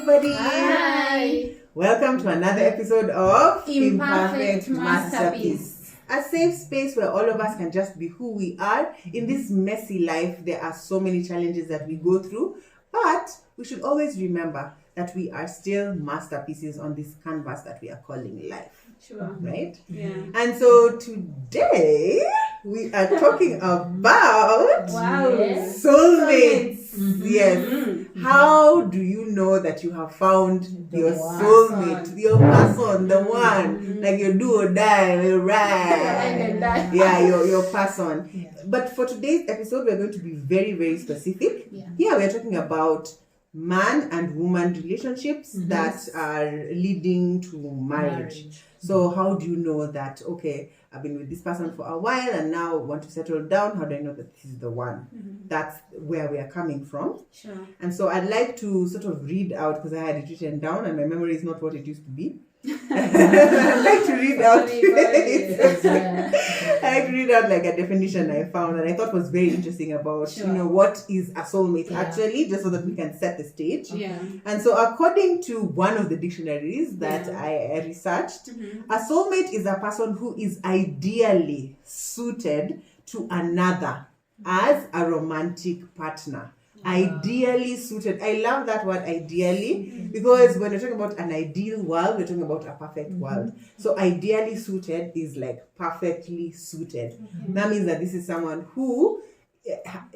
everybody. Hi. Welcome to another episode of Imperfect Masterpiece. A safe space where all of us can just be who we are. In this messy life, there are so many challenges that we go through, but we should always remember that we are still masterpieces on this canvas that we are calling life. Sure. Right? Yeah. And so today we are talking about soulmates. Yes. How do you know that you have found your soulmate, your person, the one, like your do or die, your ride? Your person. Yeah. But for today's episode, we're going to be very, very specific. Yeah. Here we're talking about man and woman relationships that are leading to marriage. So how do you know that, okay, I've been with this person for a while and now want to settle down? How do I know that this is the one? That's where we are coming from. Sure. And so I'd like to sort of read out, because I had it written down and my memory is not what it used to be. I'd like to read out I like to read out like a definition I found and I thought was very interesting about what is a soulmate actually, just so that we can set the stage. Yeah. And so according to one of the dictionaries that I researched, a soulmate is a person who is ideally suited to another as a romantic partner. Ideally suited. I love that word ideally, because when we're talking about an ideal world, we're talking about a perfect world. So ideally suited is like perfectly suited. That means that this is someone who,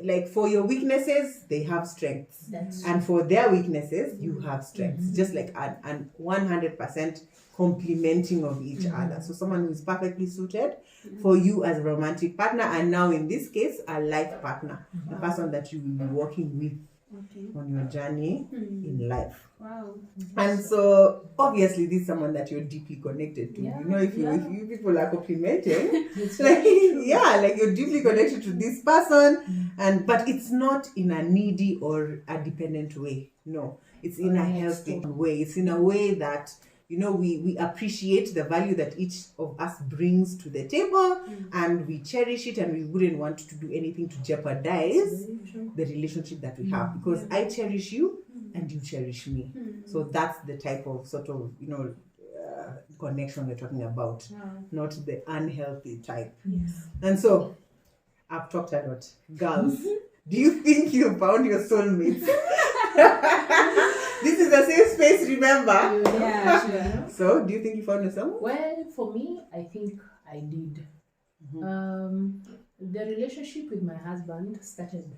like, for your weaknesses, they have strengths. And for their weaknesses, you have strengths. Just like an 100% complementing of each other. So someone who is perfectly suited for you as a romantic partner, and now in this case, a life partner, the person that you will be working with on your journey in life. Wow. And so obviously this is someone that you're deeply connected to. If you people are complimenting, like you're deeply connected to this person, but it's not in a needy or a dependent way. No, it's in a healthy way. It's in a way that we appreciate the value that each of us brings to the table, and we cherish it, and we wouldn't want to do anything to jeopardize the relationship that we have, because I cherish you and you cherish me. So that's the type of sort of connection we're talking about, not the unhealthy type. And so I've talked a lot. Girls, do you think you found your soulmate? This is a safe space, remember? Yeah, sure. So, do you think you found your soulmate? Well, for me, I think I did. The relationship with my husband started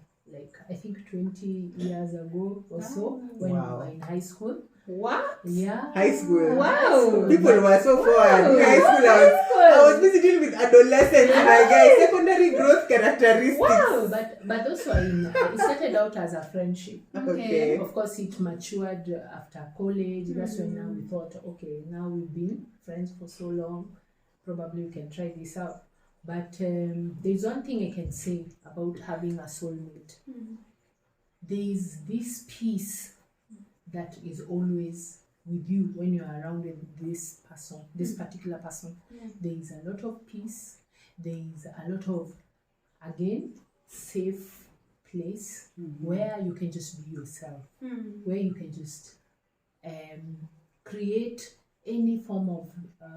I think 20 years ago or so, when we were in high school. What? Yeah. High school. Wow. People were so forward. In high school, I was busy dealing with adolescents, my guys, secondary growth characteristics. Wow, but also it started out as a friendship. Okay. Of course, it matured after college. That's when now we thought, okay, now we've been friends for so long, probably we can try this out. But there's one thing I can say about having a soulmate. There's this peace that is always with you when you're around with this person, this particular person. There is a lot of peace. There is a lot of, again, safe place where you can just be yourself, where you can just create any form of,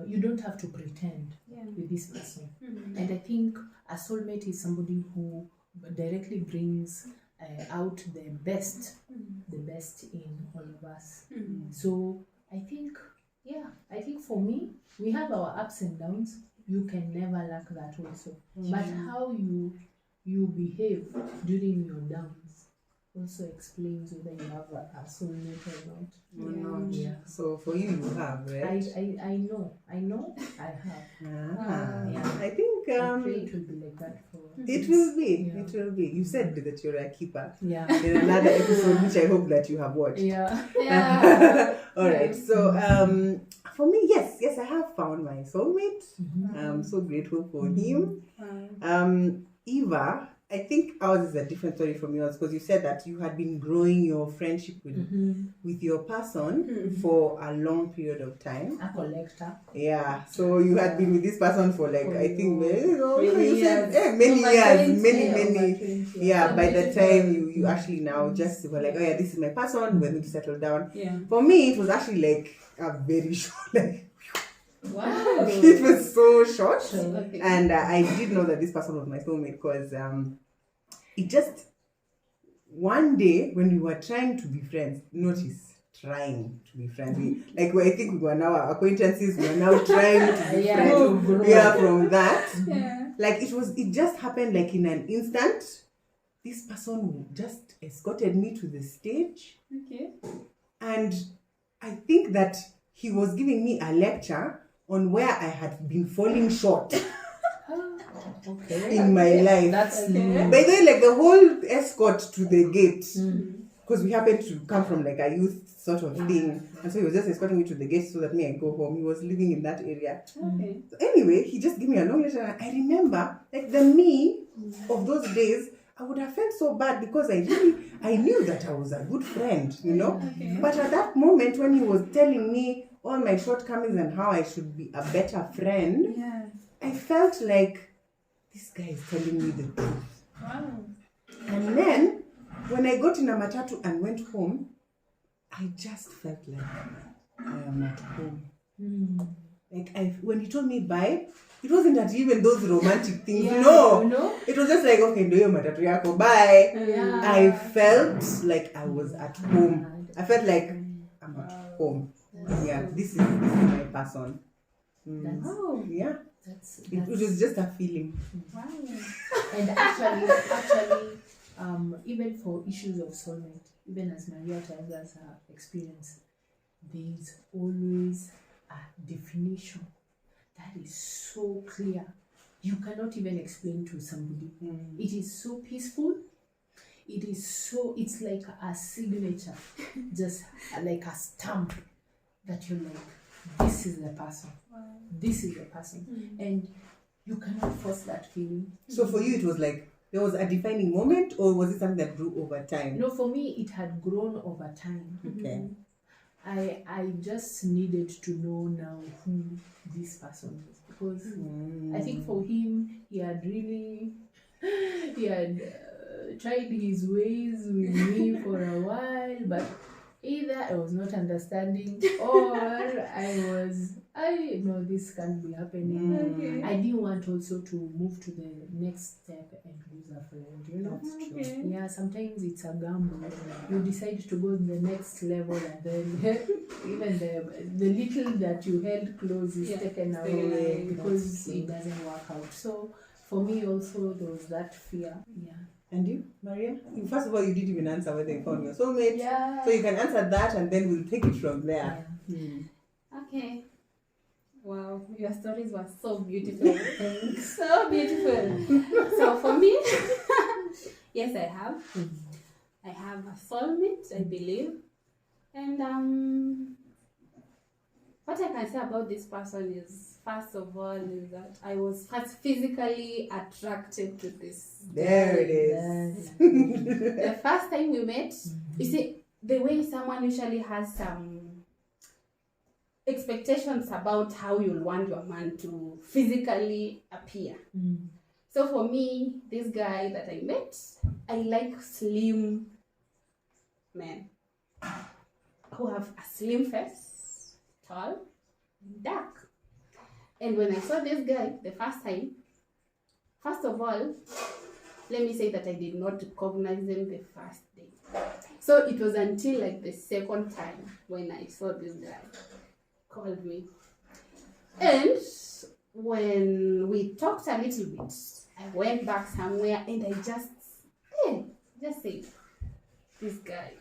you don't have to pretend with this person. And I think a soulmate is somebody who directly brings out the best in all of us. So I think for me, we have our ups and downs. You can never lack that also. But how you behave during your downs also explains whether you have a soulmate or not. Yeah. So for you have, right? I know I have. I think I pray it will be like that for it will be. It will be. You said that you're a keeper. Yeah. In another episode, which I hope that you have watched. Yeah. All right. So for me, yes, I have found my soulmate. I'm so grateful for him. Eva, I think ours is a different story from yours because you said that you had been growing your friendship with your person for a long period of time. A collector. Yeah, so you had been with this person for like, I think, Many you said, years. many Over years, 20, many. Yeah, So by the beautiful. time you actually now just were like, oh yeah, this is my person, we're going to settle down. Yeah. For me, it was actually like a very short, like, Wow. it was so short. Okay. And I did know that this person was my soulmate because it just, one day when we were trying to be friends, notice, trying to be friends. I think we were now acquaintances, we were now trying to be friends. Yeah, from that. Yeah. Like it just happened like in an instant. This person just escorted me to the stage. Okay. And I think that he was giving me a lecture on where I had been falling short Okay. in my life. That's Okay. By the way, like the whole escort to the gate, because we happened to come from like a youth sort of thing, and so he was just escorting me to the gate so that me I go home. He was living in that area. Okay. So anyway, he just gave me a long lecture. And I remember like the me of those days, I would have felt so bad because I knew that I was a good friend, you know. Okay. But at that moment when he was telling me all my shortcomings and how I should be a better friend, Yeah. I felt like this guy is telling me the truth. Wow. And then when I got in a matatu and went home, I just felt like I am at home. Like when he told me bye, it wasn't that even those romantic things. No. It was just like, okay, do your matatu yako, bye. Yeah. I felt like I was at home. I felt like I'm at home. Yeah, this is my person. Wow. Yeah. That's It was just a feeling. Wow. and actually, even for issues of soulmate, even as Maria tells us her experience, there is always a definition that is so clear. You cannot even explain to somebody. It is so peaceful. It's like a signature, just like a stamp that you're like, this is the person. Wow. This is the person. And you cannot force that feeling. So for you, it was like there was a defining moment, or was it something that grew over time? No, for me, it had grown over time. Okay. I just needed to know now who this person is because I think for him, he had tried his ways with me for a while, but either I was not understanding or I know this can't be happening. Okay. I didn't want also to move to the next step and lose a friend, you know. That's true. Okay. Yeah, sometimes it's a gamble. You decide to go to the next level and then even the little that you held close is taken away because it doesn't work out. So for me also there was that fear. Yeah. And you, Maria? First of all, you didn't even answer whether you found your soulmate. Yeah. So you can answer that and then we'll take it from there. Okay. Wow, your stories were so beautiful. So beautiful. So for me, yes, I have. I have a soulmate, I believe. And what I can say about this person is, first of all, is that I was first physically attracted to this. There it is. The first time we met, you see, the way someone usually has some expectations about how you'll want your man to physically appear. So for me, this guy that I met, I like slim men who have a slim face, tall, dark. And when I saw this guy the first time, first of all, let me say that I did not recognize him the first day. So it was until like the second time when I saw this guy called me. And when we talked a little bit, I went back somewhere and I just said, this guy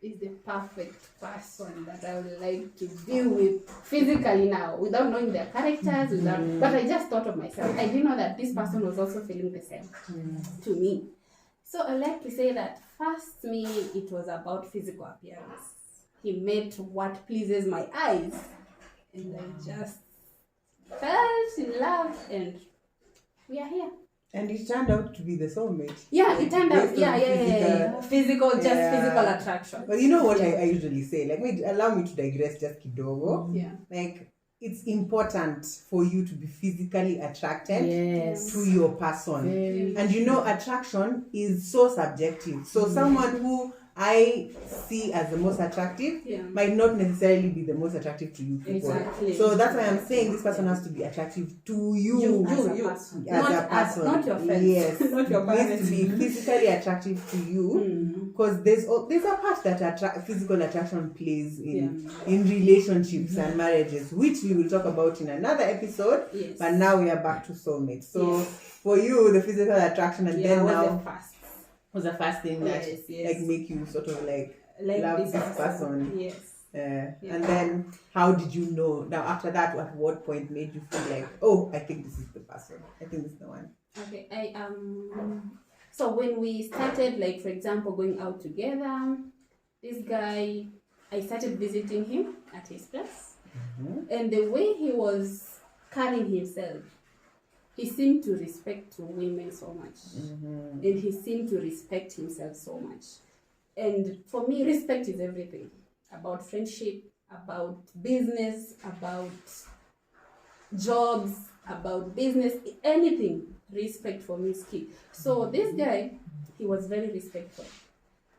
is the perfect person that I would like to deal with physically now, without knowing their characters, but I just thought of myself. I didn't know that this person was also feeling the same to me. So I like to say that first me, it was about physical appearance. He met what pleases my eyes, and I just fell in love, and we are here. And it turned out to be the soulmate. Yeah, it turned out. Based on Physical, just Yeah. physical attraction. But you know what I usually say? Like, allow me to digress just kidogo. Yeah. Like, it's important for you to be physically attracted Yes. to your person. Very And you know, attraction is so subjective. So someone who I see as the most attractive Yeah. might not necessarily be the most attractive to you people. Exactly. So that's why I'm saying this person has to be attractive to you. As a You. person. As Not a person. not your friends. Yes. Not your Needs parents. to be physically attractive to you. Because there's a part that physical attraction plays in relationships and marriages, which we will talk about in another episode. Yes. But now we are back to soulmates. So for you, the physical attraction, and then now was the first thing that like make you sort of like love this person. Yes. And then how did you know? Now after that, at what point made you feel like, oh, I think this is the person. I think this is the one. Okay. So when we started, like for example, going out together, this guy, I started visiting him at his place, and the way he was carrying himself, he seemed to respect women so much, and he seemed to respect himself so much. And for me, respect is everything about friendship, about business, about jobs, about business, anything. Respect for me is key. So this guy, he was very respectful,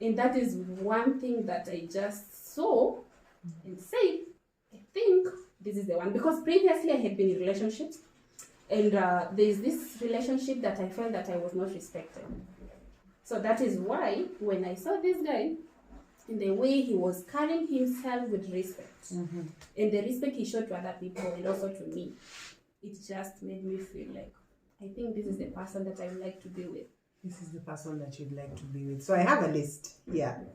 and that is one thing that I just saw and said, I think this is the one, because previously I had been in relationships, and there is this relationship that I felt that I was not respected. So that is why when I saw this guy, in the way he was carrying himself with respect, and the respect he showed to other people and also to me, it just made me feel like, I think this is the person that I would like to be with. This is the person that you'd like to be with. So I have a list here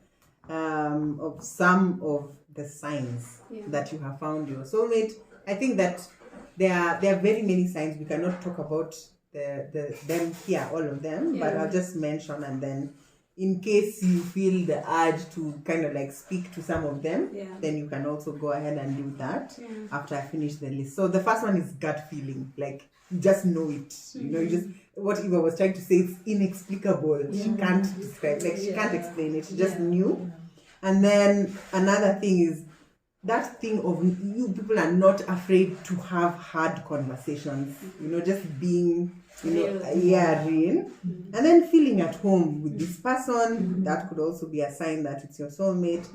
of some of the signs that you have found your soulmate. I think that there are very many signs. We cannot talk about them here, all of them, but I'll just mention, and then in case you feel the urge to kind of like speak to some of them, then you can also go ahead and do that after I finish the list. So the first one is gut feeling. Like, you just know it. You know, you just, what Eva was trying to say, it's inexplicable. She can't describe, like she can't explain it. She just knew. And then another thing is that thing of you people are not afraid to have hard conversations. You know, just being, you know, real. And then feeling at home with this person, that could also be a sign that it's your soulmate.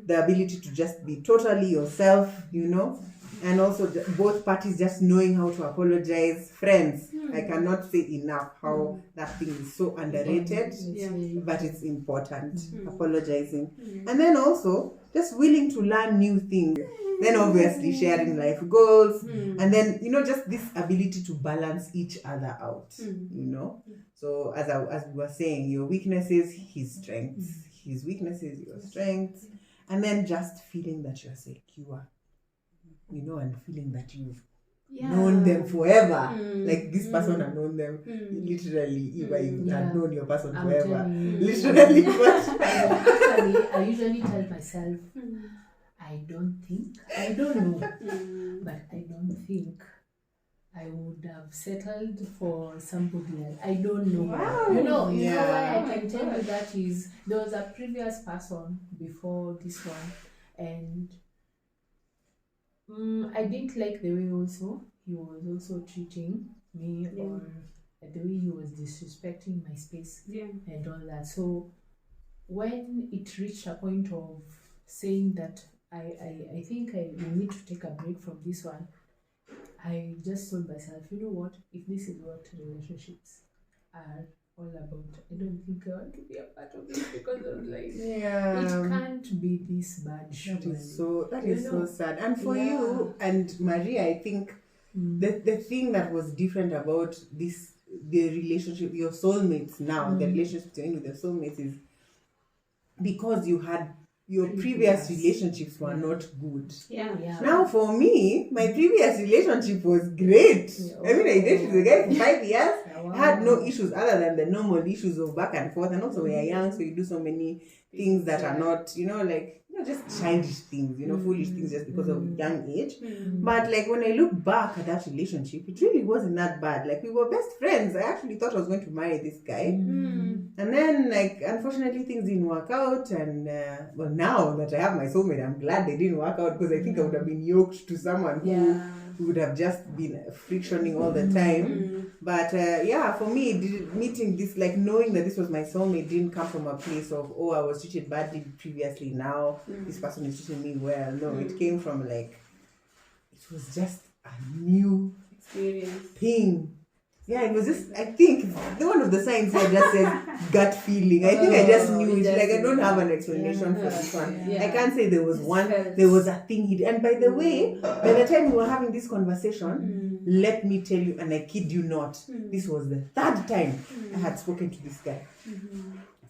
The ability to just be totally yourself, you know. And also both parties just knowing how to apologize. Friends, I cannot say enough how that thing is so underrated, but it's important, apologizing. And then also just willing to learn new things. Then obviously sharing life goals. And then, you know, just this ability to balance each other out, you know. So as we were saying, your weaknesses, his strengths. His weaknesses, your strengths. And then just feeling that you're secure. You know, and feeling that you've known them forever. Like this person have known them literally, even you have known your person forever. Literally. I usually tell myself, I don't know, but I don't think I would have settled for somebody else. I don't know. Wow. You know why I can tell you that is, there was a previous person before this one, and I didn't like the way also he was also treating me, or the way he was disrespecting my space and all that. So when it reached a point of saying that I think we need to take a break from this one, I just told myself, you know what, if this is what relationships are all about, I don't think I want to be a part of it, because I was like, it can't be this bad. That is so sad. And for you and Maria, I think the thing that was different about the relationship, your soulmates now, the relationship you're in with your soulmates, is because you had your previous relationships were not good. Now for me, my previous relationship was great. I mean, I dated the guy for 5 years. I had no issues other than the normal issues of back and forth. And also we are young, so you do so many things that are not, you know, like, just childish things, foolish things just because of young age. But like when I look back at that relationship, it really wasn't that bad. Like we were best friends. I actually thought I was going to marry this guy. And then like unfortunately things didn't work out. And well, now that I have my soulmate, I'm glad they didn't work out, because I think I would have been yoked to someone who would have just been frictioning all the time. But for me, meeting this, like knowing that this was my soulmate, didn't come from a place of, oh, I was treated badly previously, now this person is treating me well. No, it came from like, it was just a new experience thing. Yeah, it was just, I think, one of the signs I just said gut feeling. I think I just knew it. Like, I don't have an explanation for this one. I can't say there was there was a thing he did. And by the way, by the time we were having this conversation, let me tell you, and I kid you not, this was the third time I had spoken to this guy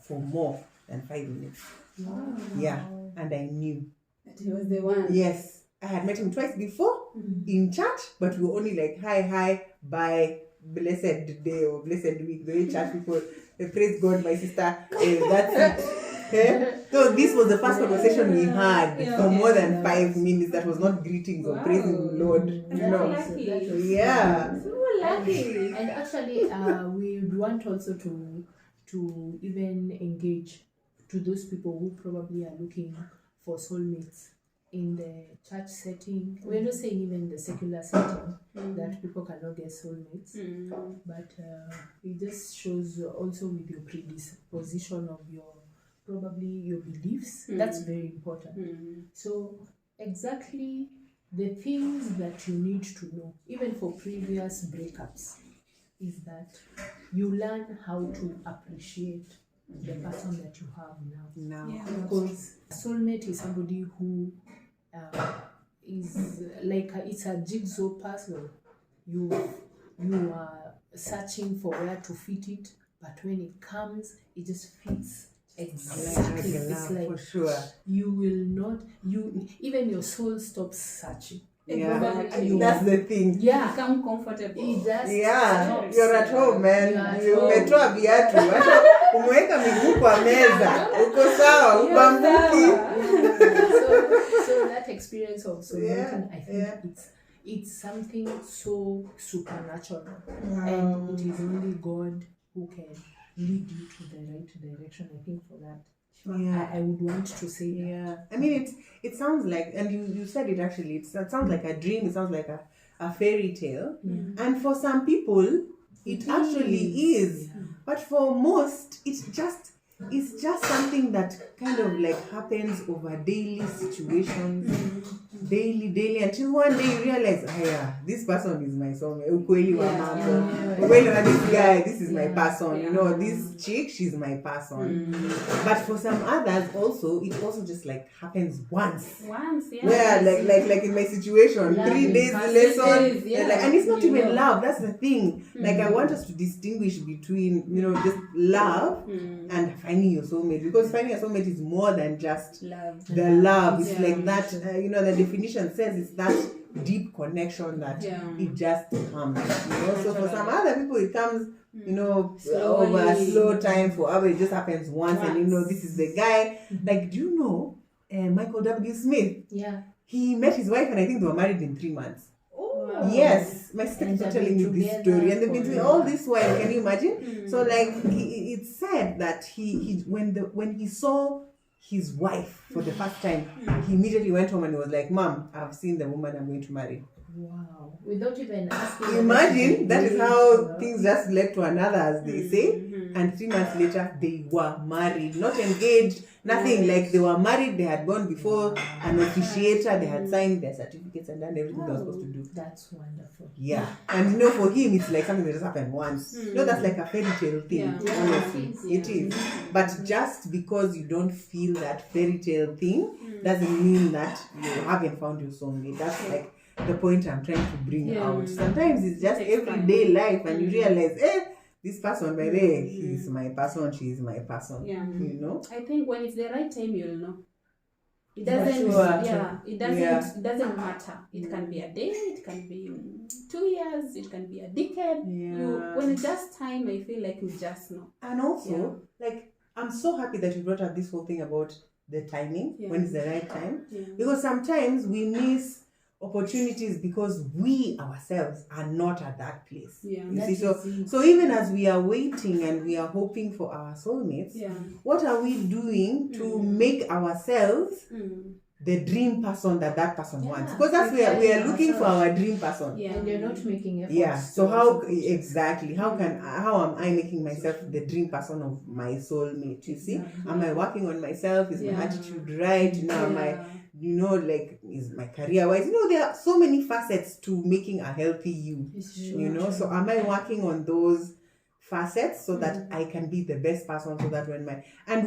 for more than 5 minutes. Wow. Yeah, and I knew that he was the one. Yes, I had met him twice before in church, but we were only like, hi, bye, blessed day or blessed week. The way church people, praise God, my sister, that's it. So this was the first conversation we had for more than 5 minutes. That was not greetings or praising the Lord. Yeah. So lucky. And actually, we would want also to even engage to those people who probably are looking for soulmates in the church setting. We're not saying even the secular setting that people cannot get soulmates, but it just shows also with your predisposition of your beliefs. That's very important. So exactly the things that you need to know, even for previous breakups, is that you learn how to appreciate the person that you have now. Because soulmate is somebody who is like it's a jigsaw puzzle. You are searching for where to fit it, but when it comes, it just fits exactly. It's like for sure. You will not. Even your soul stops searching. That's the thing. Yeah, become comfortable. It just you're at home, man. Umetoa viatu, hata umeweka miguu kwa meza, uko sawa, ubambuki. So that experience of soulmating, I think it's something so supernatural, and it is only God who can lead you to the right direction. I think for that. I would want to say that. I mean, it sounds like, and you said it actually, it sounds like a dream, it sounds like a fairy tale. And for some people, it actually is. But for most, it's just something that kind of like happens over daily situations, daily, until one day you realize, this person is my soulmate. Ukweli wa mambo. Ukweli wa this guy, this is my person. This chick, she's my person. But for some others also, it also just like happens once. Where like in my situation, 3 days lesson, and it's not even love. That's the thing. Like I want us to distinguish between just love and finding your soulmate, because finding a soulmate is more than just the love. It's like that. The definition says it's that deep connection that it just comes. So for some other people, it comes. Over a slow time. For others, it just happens once. And this is the guy. Like, do you know Michael W. Smith? Yeah. He met his wife, and I think they were married in 3 months. Oh. Yes, my sister kept telling me this story, and they've been doing all this while. Can you imagine? So like, it's said that when he saw his wife for the first time, he immediately went home and he was like, "Mom, I've seen the woman I'm going to marry." Wow! Without even asking. Imagine that is how things just led to another, as they say. And 3 months later, they were married, not engaged, nothing. Like they were married. They had gone before an officiator. They had signed their certificates and done everything they were supposed to do. That's wonderful. Yeah, and for him, it's like something that just happened once. That's like a fairy tale thing. Honestly, it is. But just because you don't feel that fairy tale thing doesn't mean that you haven't found your soulmate. That's like the point I'm trying to bring out. Sometimes it's just everyday life, and you realize, this person, by the way, he's my person, she's my person. I think when it's the right time, you'll know. It doesn't matter. It can be a day, it can be 2 years, it can be a decade. When it's just time, I feel like you just know. And also, like, I'm so happy that you brought up this whole thing about the timing, Yeah. when is the right time. Yeah. Because sometimes we miss opportunities because we ourselves are not at that place. Yeah. You That see, is it. so even as we are waiting and we are hoping for our soulmates, Yeah. what are we doing to make ourselves the dream person that person Yeah, wants? Because that's where we are looking for ourselves. our dream person. Yeah. And you're not making efforts. Yeah. So to how also put- exactly? How am I making myself the dream person of my soulmate? You see, am I working on myself? Is my Yeah. attitude right? Am I, Yeah. like, is my career wise? There are so many facets to making a healthy you. It's So am I working on those facets so that I can be the best person, so that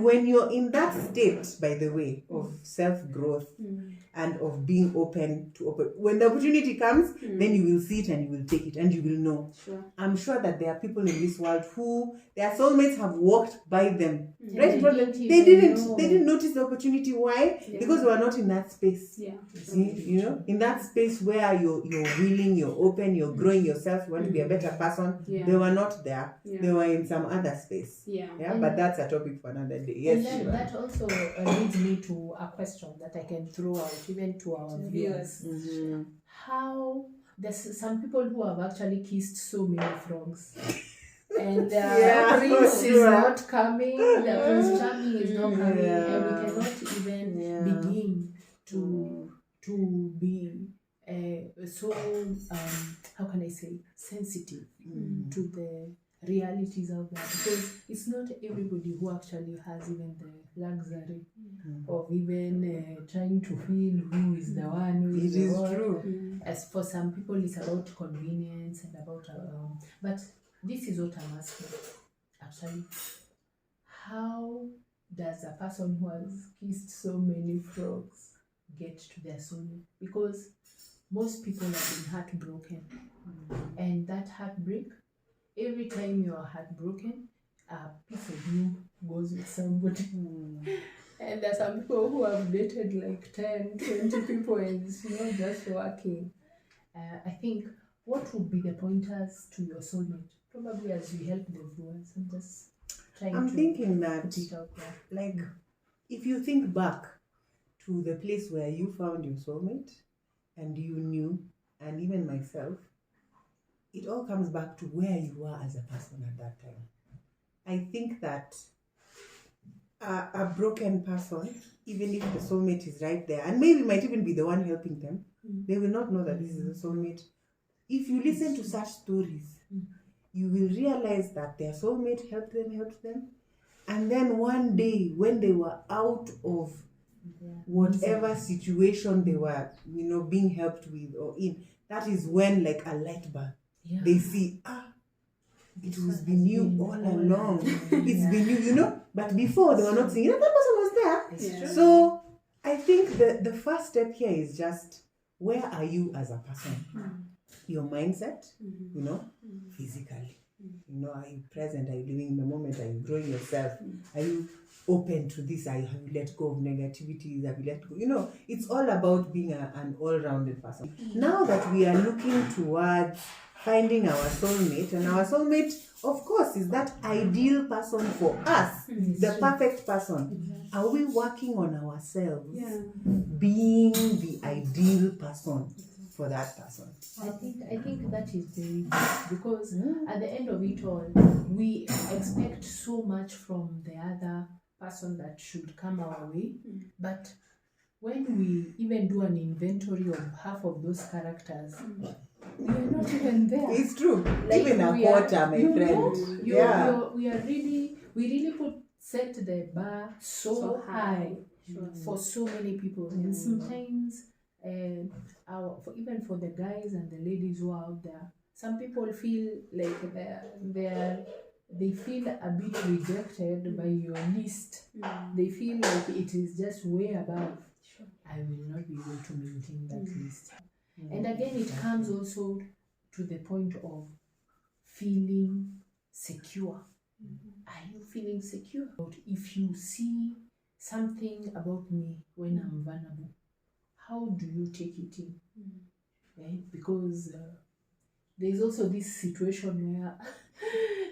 when you're in that state, by the way, of self-growth and of being open to when the opportunity comes, then you will see it and you will take it and you will know. Sure. I'm sure that there are people in this world who their soulmates have walked by them. They Right? didn't They even didn't know. notice the opportunity. Why? Yeah. Because they were not in that space. Yeah. In that space where you're willing, you're open, you're growing yourself, you want to be a better person. Yeah. They were not there. Yeah. They were in some other space. Yeah. But that's a topic for another day. Yes, And then Shiva. that also leads me to a question that I can throw out even to our viewers. Mhm. How there's some people who have actually kissed so many frogs. And Yeah, Prince for is sure. not coming, the Prince Charming is not coming, and we cannot even begin to be so how can I say sensitive to the realities out there, because it's not everybody who actually has even the luxury of even trying to feel who is the one who is It the is one. true. As for some people it's about convenience and about but this is what I'm asking actually. How does a person who has kissed so many frogs get to their soulmate? Because most people have been heartbroken, and that heartbreak, every time you are heartbroken, a piece of you goes with somebody. And there are some people who have dated like 10, 20 people and it's not just working. I think what would be the pointers to your soulmate? Probably as we help the viewers. I'm just trying I'm to thinking that, put it out there. like, if you think back to the place where you found your soulmate and you knew, and even myself, it all comes back to where you were as a person at that time. I think that a broken person, even if the soulmate is right there, and maybe might even be the one helping them, they will not know that this is the soulmate. If you listen to such stories, you will realize that their soulmate helped them, and then one day when they were out of whatever situation they were, being helped with or in, that is when, like a light bulb, they see, it was been you all along. It's been you, but before they were not seeing, that person was there. It's true. So I think the first step here is just, where are you as a person? Your mindset, physically. Are you present? Are you living in the moment? Are you growing yourself? Are you open to this? Have you let go of negativity? Have you let go? It's all about being an all-rounded person. Now that we are looking towards finding our soulmate, and our soulmate, of course, is that ideal person for us, the perfect person. Are we working on ourselves, being the ideal person for that person? I think that is very good, because at the end of it all, we expect so much from the other person that should come our way, but when we even do an inventory of half of those characters, we are not even there. It's true. Like, even a we quarter, are, my you friend. know, we really set the bar so high for so many people, and sometimes even for the guys and the ladies who are out there, some people feel like they feel a bit rejected by your list. They feel like it is just way above. I will not be able to maintain that list. And again, it comes also to the point of feeling secure. Are you feeling secure? If you see something about me when I'm vulnerable, how do you take it in? Right? Because there's also this situation where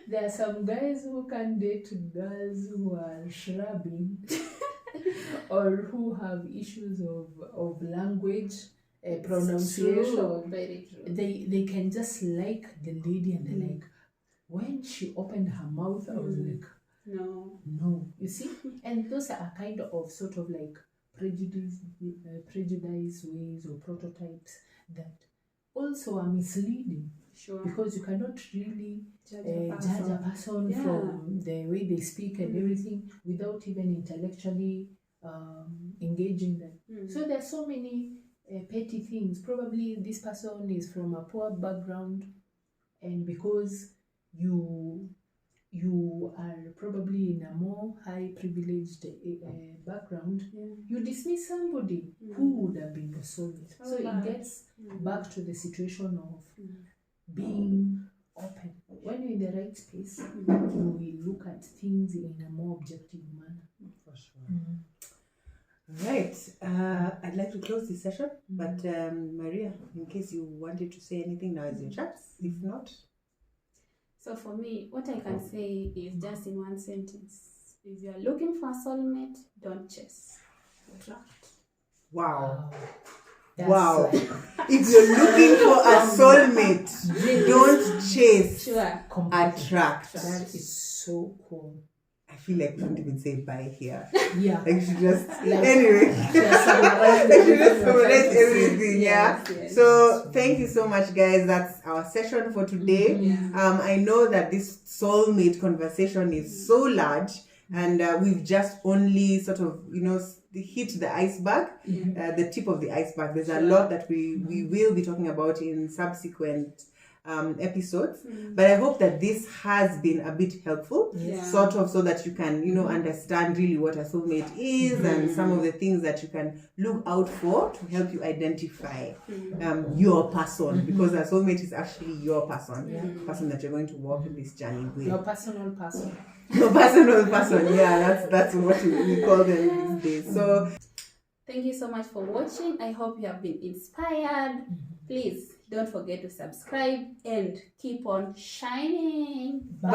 there are some guys who can date girls who are shrubbing or who have issues of language, True, pronunciation. very true. They can just like the lady, and they're like, when she opened her mouth, I was like, no, you see. And those are kind of sort of like prejudice ways or prototypes that also are misleading. Sure. Because you cannot really Judge judge a person Yeah. from the way they speak and everything without even intellectually engaging them. So there are so many petty things. Probably this person is from a poor background, and because you are probably in a more high privileged background, you dismiss somebody who would have been your soulmate. So it gets back to the situation of being open. When you're in the right space, you will look at things in a more objective manner. For sure. Right. I'd like to close this session, but Maria, in case you wanted to say anything, now is your chance. If not, so for me, what I can say is just in one sentence: if you are looking for a soulmate, don't chase, attract. wow. That's Wow. like If you're looking for a soulmate, don't chase, Sure. attract. that is so cool. I feel like we don't even say bye here. Yeah. Like she just Like- anyway. Like she just summarized everything, yeah. Yes. So thank you so much, guys. That's our session for today. Yeah. I know that this soulmate conversation is so large, and we've just only sort of hit the iceberg, the tip of the iceberg. There's a lot that we will be talking about in subsequent episodes, but I hope that this has been a bit helpful, Yeah. sort of, so that you can understand really what a soulmate is and some of the things that you can look out for to help you identify your person, because a soulmate is actually your person, person that you're going to walk in this journey with. Your personal person. Your personal person, yeah, that's what we call them these days. So Thank you so much for watching. I hope you have been inspired. Please don't forget to subscribe and keep on shining. bye.